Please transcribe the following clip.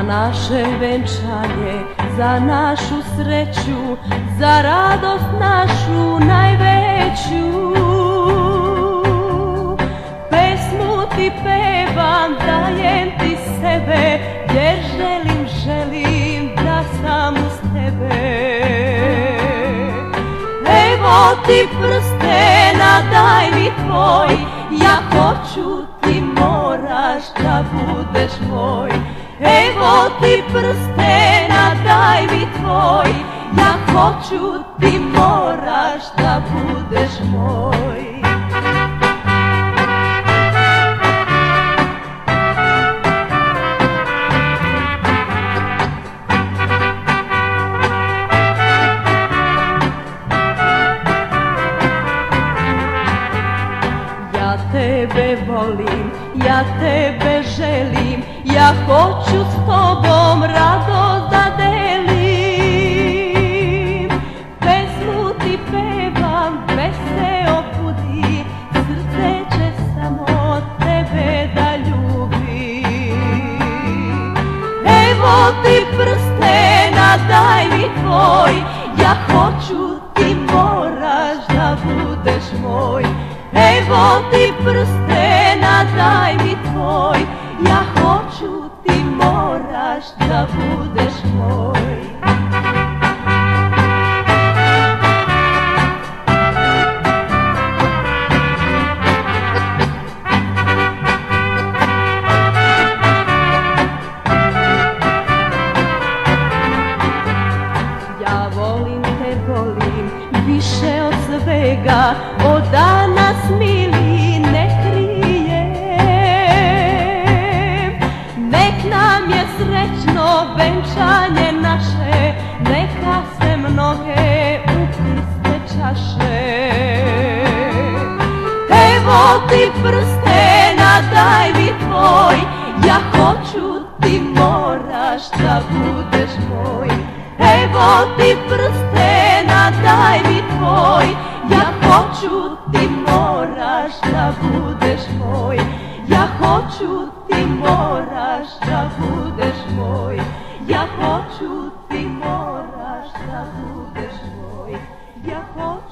naše venčanje, za našu sreću, za radost našu najveću. Pesmu ti pevam, dajem ti sebe, jer želim da sam uz tebe. Evo ti prstena, daj mi tvoj, ja hoću, ti moraš da budeš moj. Evo ti prstena, daj mi tvoj, ja hoću, ti moraš da budeš moj. Ja tebe volim, ja tebe želim, ja hoću s tobom radost da delim. Pesmu ti pevam, veseo budi, srce će samo tebe da ljubi. Evo ti prstena, daj mi tvoj, ja hoću, ti moraš da budeš moj. Evo ti prstena, daj mi tvoj, ja hoću, ti moraš da budeš moj. Ja volim te, volim više od svega, od danas mili ne krijem. Nek nam je srećno venčanje naše, neka se mnoge ukrste čaše. Evo ti prstena, daj mi tvoj, ja hoću, ti moraš da budeš moj. Evo ti prstena, daj mi tvoj, ja hoću, ti moraš da budeš moj. Ja hoću, ti moraš da budeš moj. Ja hoću, ti moraš da budeš moj. Ja hoću